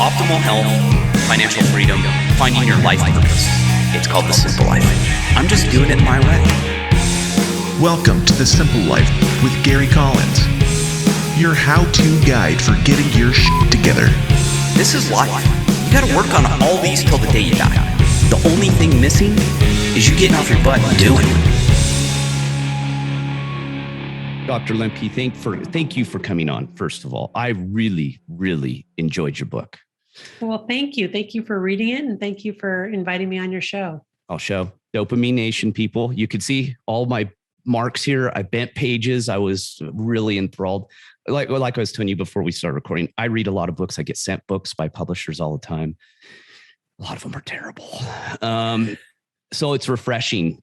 optimal health, financial freedom, finding your life purpose. It's called The Simple Life. I'm just doing it my way. Welcome to The Simple Life with Gary Collins, your how-to guide for getting your shit together. This is life. You gotta work on all these till the day you die. The only thing missing is you getting off your butt and doing it. Dr. Lembke, thank you for coming on, first of all. I really, really enjoyed your book. Well, thank you. Thank you for reading it, and thank you for inviting me on your show. I'll show Dopamine Nation people. You could see all my marks here. I bent pages. I was really enthralled. Like I was telling you before we started recording, I read a lot of books. I get sent books by publishers all the time. A lot of them are terrible. So it's refreshing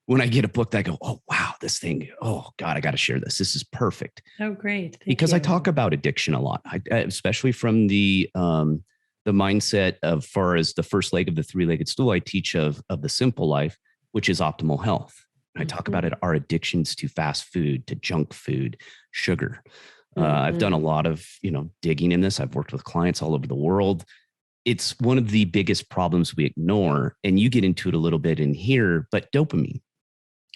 when I get a book that I go, oh, wow, this thing, oh, God, I got to share this. This is perfect. Oh, great. Because I talk about addiction a lot, especially from the mindset of far as the first leg of the three-legged stool. I teach of the simple life, which is optimal health. I talk about it, our addictions to fast food, to junk food, sugar. I've done a lot of, digging in this. I've worked with clients all over the world. It's one of the biggest problems we ignore. And you get into it a little bit in here, but dopamine,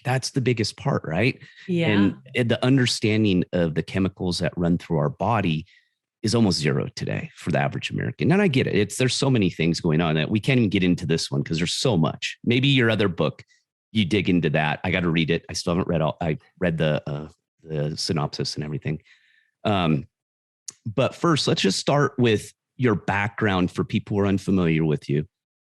that's the biggest part, right? Yeah. And the understanding of the chemicals that run through our body is almost zero today for the average American. And I get it. There's so many things going on that we can't even get into this one because there's so much. Maybe your other book, you dig into that. I got to read it. I still haven't read all. I read the synopsis and everything. But first, let's just start with your background for people who are unfamiliar with you.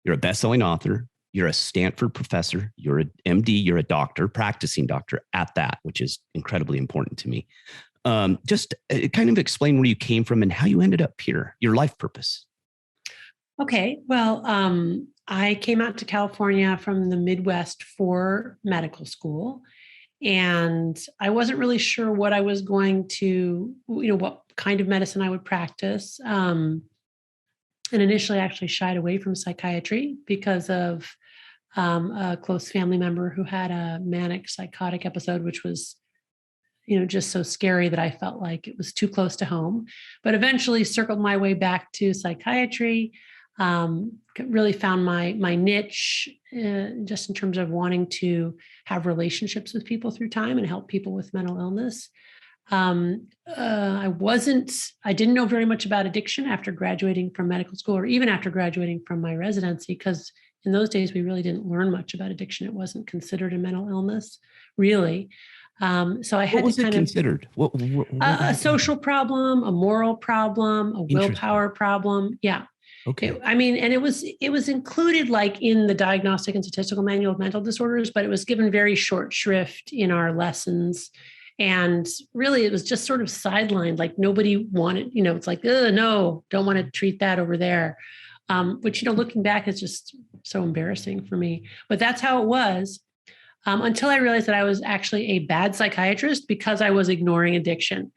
You're a best-selling author. You're a Stanford professor. You're an MD. You're a doctor, practicing doctor at that, which is incredibly important to me. Just kind of explain where you came from and how you ended up here, your life purpose. Okay. Well, I came out to California from the Midwest for medical school, and I wasn't really sure what I was going to, what kind of medicine I would practice. And initially I actually shied away from psychiatry because of a close family member who had a manic psychotic episode, which was, just so scary that I felt like it was too close to home, but eventually circled my way back to psychiatry. Really found my niche just in terms of wanting to have relationships with people through time and help people with mental illness. I didn't know very much about addiction after graduating from medical school, or even after graduating from my residency, because in those days we really didn't learn much about addiction. It wasn't considered a mental illness, really. So I had to kind of considered a social problem, a moral problem, a willpower problem. Yeah. Okay. And it was included like in the Diagnostic and Statistical Manual of Mental Disorders, but it was given very short shrift in our lessons. And really, it was just sort of sidelined, like nobody wanted, it's like, no, don't want to treat that over there. Which, looking back is just so embarrassing for me. But that's how it was until I realized that I was actually a bad psychiatrist because I was ignoring addiction.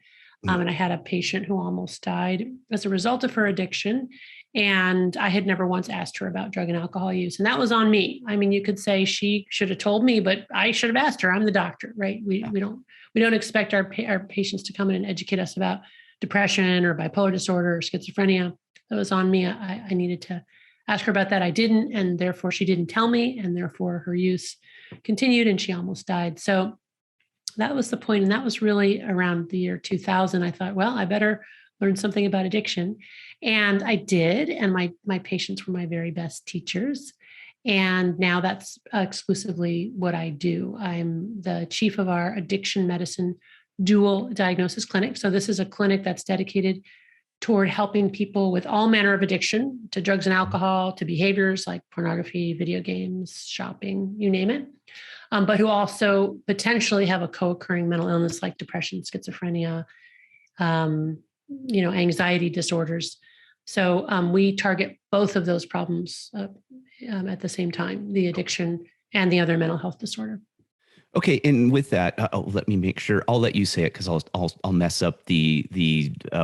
And I had a patient who almost died as a result of her addiction. And I had never once asked her about drug and alcohol use. And that was on me. I mean, you could say she should have told me, but I should have asked her. I'm the doctor, right? We don't expect our patients to come in and educate us about depression or bipolar disorder or schizophrenia. That was on me. I needed to ask her about that. I didn't, and therefore she didn't tell me, and therefore her use continued and she almost died. So that was the point. And that was really around the year 2000. I thought, well, I better learn something about addiction. And I did. And my patients were my very best teachers. And now that's exclusively what I do. I'm the chief of our addiction medicine dual diagnosis clinic. So this is a clinic that's dedicated toward helping people with all manner of addiction to drugs and alcohol, to behaviors like pornography, video games, shopping, you name it. But who also potentially have a co-occurring mental illness like depression, schizophrenia, anxiety disorders. So we target both of those problems at the same time, the addiction and the other mental health disorder. Okay, and with that, let me make sure. I'll let you say it because I'll mess up the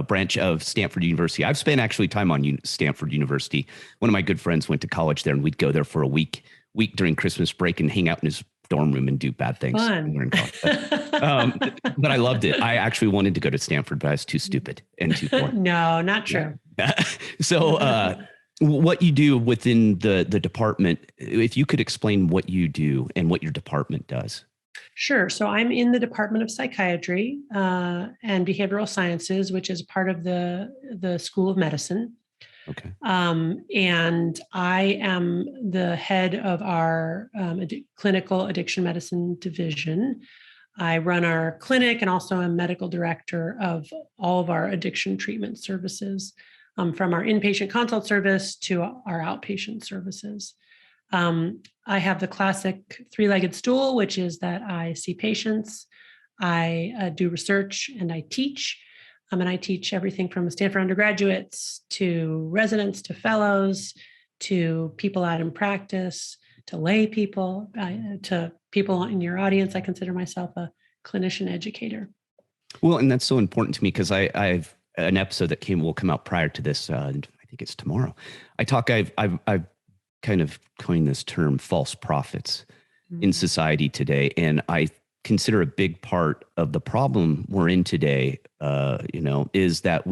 branch of Stanford University. I've spent actually time on Stanford University. One of my good friends went to college there, and we'd go there for a week during Christmas break and hang out in his dorm room and do bad things. Fun. But I loved it. I actually wanted to go to Stanford, but I was too stupid and too poor. No, not true. So what you do within the department, if you could explain what you do and what your department does. Sure. So I'm in the Department of Psychiatry and Behavioral Sciences, which is part of the School of Medicine. Okay. And I am the head of our clinical addiction medicine division. I run our clinic and also am medical director of all of our addiction treatment services, from our inpatient consult service to our outpatient services. I have the classic three-legged stool, which is that I see patients, I do research, and I teach. And I teach everything from Stanford undergraduates to residents to fellows to people out in practice to lay people to people in your audience. I consider myself a clinician educator. Well, and that's so important to me because I've an episode that will come out prior to this. I think it's tomorrow. I've kind of coined this term false prophets in society today. And I consider a big part of the problem we're in today, is that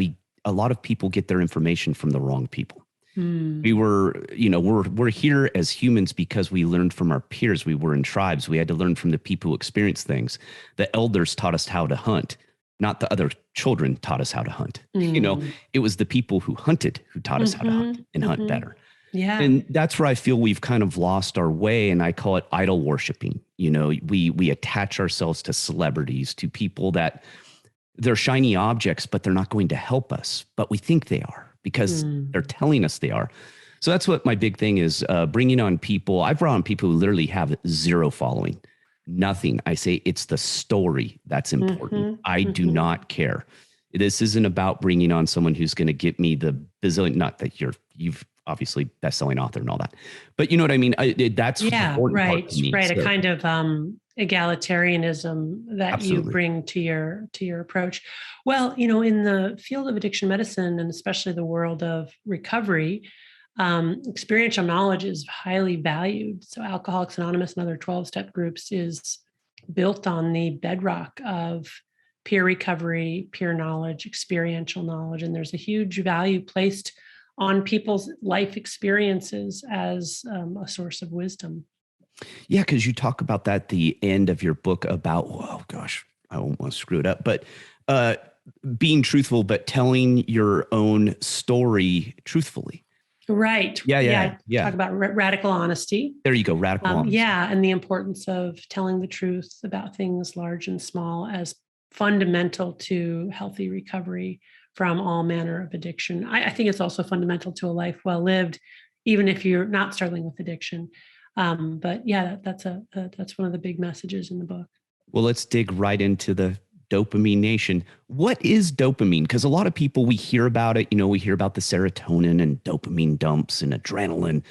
a lot of people get their information from the wrong people. We're here as humans because we learned from our peers. We were in tribes. We had to learn from the people who experienced things. The elders taught us how to hunt, not the other children taught us how to hunt. It was the people who hunted who taught us how to hunt and hunt better. Yeah. And that's where I feel we've kind of lost our way. And I call it idol worshiping. We attach ourselves to celebrities, to people that they're shiny objects, but they're not going to help us. But we think they are because they're telling us they are. So that's what my big thing is, bringing on people. I've brought on people who literally have zero following, nothing. I say it's the story that's important. I do not care. This isn't about bringing on someone who's going to get me the bazillion, not that you've obviously best-selling author and all that, but you know what I mean? That's important right. part to me, Right. so. A kind of egalitarianism that Absolutely. you bring to your approach. Well, in the field of addiction medicine and especially the world of recovery, experiential knowledge is highly valued. So Alcoholics Anonymous and other 12-step groups is built on the bedrock of peer recovery, peer knowledge, experiential knowledge, and there's a huge value placed on people's life experiences as a source of wisdom. Yeah, because you talk about that at the end of your book about, oh gosh, I won't want to screw it up, but being truthful, but telling your own story truthfully. Right. Yeah. Talk about radical honesty. There you go, radical honesty. Yeah, and the importance of telling the truth about things large and small as fundamental to healthy recovery from all manner of addiction. I think it's also fundamental to a life well lived, even if you're not struggling with addiction. But yeah, that's one of the big messages in the book. Well, let's dig right into the Dopamine Nation. What is dopamine? Because a lot of people, we hear about it, we hear about the serotonin and dopamine dumps and adrenaline.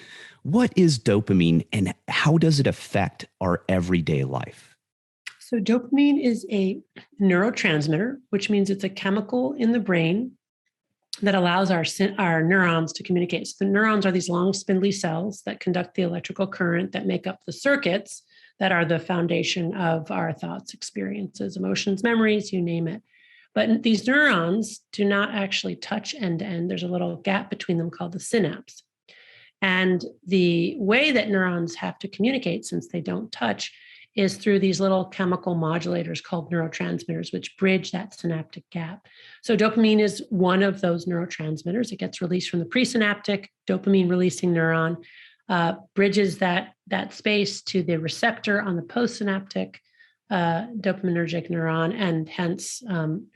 What is dopamine and how does it affect our everyday life? So dopamine is a neurotransmitter, which means it's a chemical in the brain that allows our neurons to communicate. So the neurons are these long spindly cells that conduct the electrical current that make up the circuits that are the foundation of our thoughts, experiences, emotions, memories, you name it. But these neurons do not actually touch end to end. There's a little gap between them called the synapse. And the way that neurons have to communicate, since they don't touch, is through these little chemical modulators called neurotransmitters, which bridge that synaptic gap. So dopamine is one of those neurotransmitters. It gets released from the presynaptic dopamine releasing neuron, bridges that space to the receptor on the postsynaptic dopaminergic neuron, and hence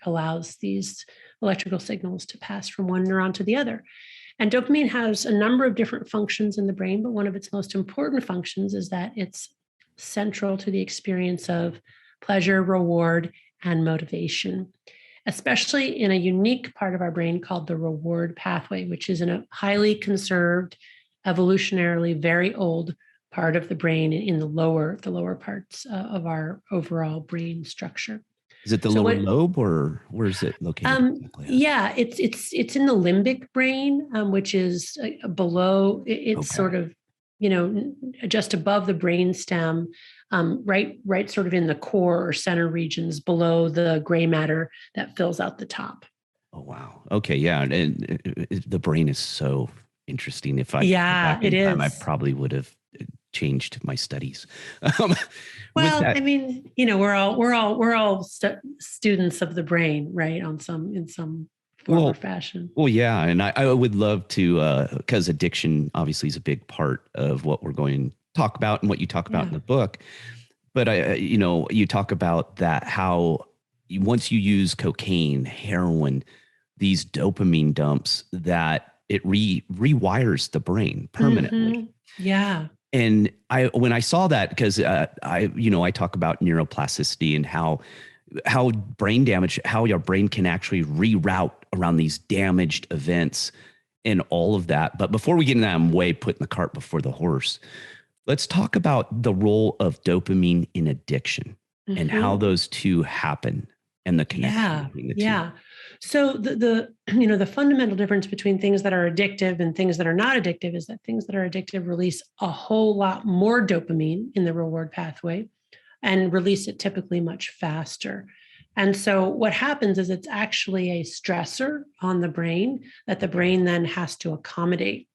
allows these electrical signals to pass from one neuron to the other. And dopamine has a number of different functions in the brain, but one of its most important functions is that it's central to the experience of pleasure, reward, and motivation, especially in a unique part of our brain called the reward pathway, which is in a highly conserved, evolutionarily very old part of the brain in the lower parts of our overall brain structure. Is it the lower lobe, or where is it located? Yeah, it's in the limbic brain, which is below. It's sort of just above the brainstem, right sort of in the core or center regions below the gray matter that fills out the top. Oh, wow. Okay. Yeah. And the brain is so interesting. If I could go Yeah, back it in time, I is. probably would have changed my studies. Um, with Well, I that, mean, we're all students of the brain, right? In some form or well, fashion. well, yeah. And I would love to, because addiction obviously is a big part of what we're going to talk about and what you talk about Yeah. in the book. But you talk about that, how once you use cocaine, heroin, these dopamine dumps, that it rewires the brain permanently. Yeah. And when I saw that, because I talk about neuroplasticity and how brain damage, how your brain can actually reroute around these damaged events and all of that. But before we get into that, I'm way putting the cart before the horse. Let's talk about the role of dopamine in addiction and how those two happen and the connection Yeah, between the two. yeah. So the fundamental difference between things that are addictive and things that are not addictive is that things that are addictive release a whole lot more dopamine in the reward pathway and release it typically much faster. And so what happens is it's actually a stressor on the brain that the brain then has to accommodate.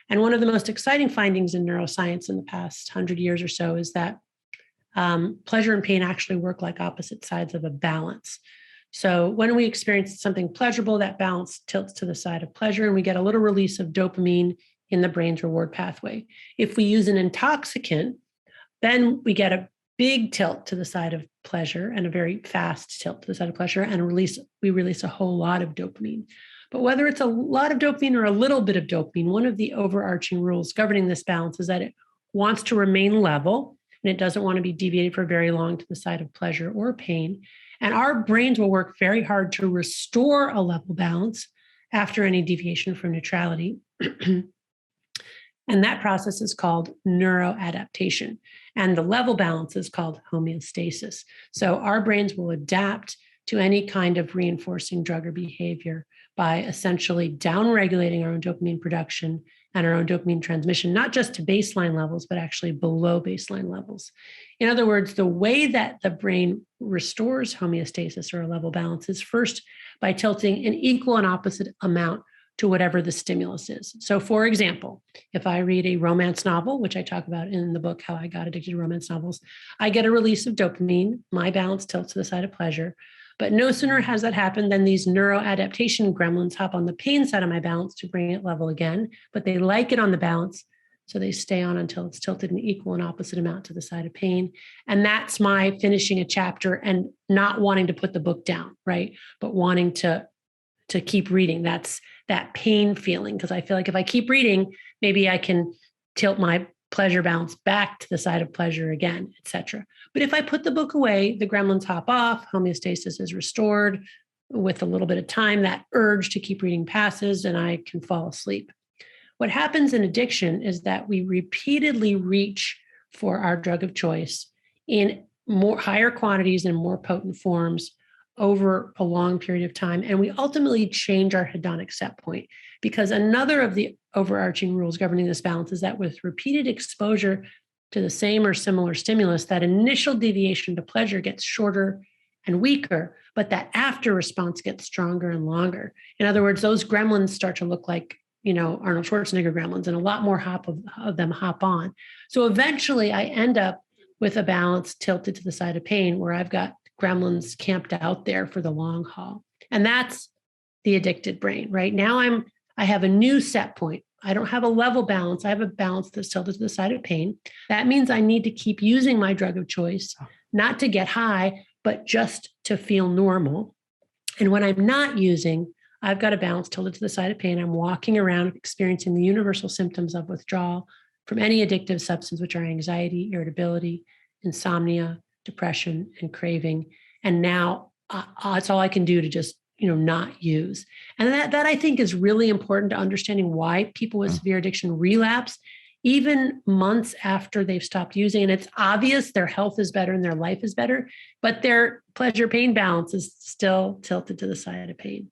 And one of the most exciting findings in neuroscience in the past 100 years or so is that pleasure and pain actually work like opposite sides of a balance. So when we experience something pleasurable, that balance tilts to the side of pleasure, and we get a little release of dopamine in the brain's reward pathway. If we use an intoxicant, then we get a big tilt to the side of pleasure and a very fast tilt to the side of pleasure, and we release a whole lot of dopamine. But whether it's a lot of dopamine or a little bit of dopamine, one of the overarching rules governing this balance is that it wants to remain level, and it doesn't want to be deviated for very long to the side of pleasure or pain. And our brains will work very hard to restore a level balance after any deviation from neutrality. And that process is called neuroadaptation. And the level balance is called homeostasis. So our brains will adapt to any kind of reinforcing drug or behavior by essentially downregulating our own dopamine production and our own dopamine transmission, not just to baseline levels, but actually below baseline levels. In other words, the way that the brain restores homeostasis or a level balance is first by tilting an equal and opposite amount to whatever the stimulus is. So for example, if I read a romance novel, which I talk about in the book, How I Got Addicted to Romance Novels, I get a release of dopamine, my balance tilts to the side of pleasure. But no sooner has that happened than these neuroadaptation gremlins hop on the pain side of my balance to bring it level again, but they like it on the balance, so they stay on until it's tilted an equal and opposite amount to the side of pain. And that's my finishing a chapter and not wanting to put the book down, right? But wanting to keep reading. That's that pain feeling, because I feel like if I keep reading, maybe I can tilt my pleasure balance back to the side of pleasure again, etc. But if I put the book away, the gremlins hop off, homeostasis is restored. With a little bit of time, that urge to keep reading passes and I can fall asleep. What happens in addiction is that we repeatedly reach for our drug of choice in higher quantities and more potent forms over a long period of time. And we ultimately change our hedonic set point, because another of the overarching rules governing this balance is that with repeated exposure to the same or similar stimulus, that initial deviation to pleasure gets shorter and weaker, but that after response gets stronger and longer. In other words, those gremlins start to look like, Arnold Schwarzenegger gremlins, and a lot more of them hop on. So eventually I end up with a balance tilted to the side of pain where I've got gremlins camped out there for the long haul. And that's the addicted brain, right? Now I have a new set point. I don't have a level balance. I have a balance that's tilted to the side of pain. That means I need to keep using my drug of choice, not to get high, but just to feel normal. And when I'm not using, I've got a balance tilted to the side of pain. I'm walking around experiencing the universal symptoms of withdrawal from any addictive substance, which are anxiety, irritability, insomnia, depression, and craving. And now that's all I can do to just, not use. And that I think is really important to understanding why people with severe addiction relapse, even months after they've stopped using. And it's obvious their health is better and their life is better, but their pleasure pain balance is still tilted to the side of pain.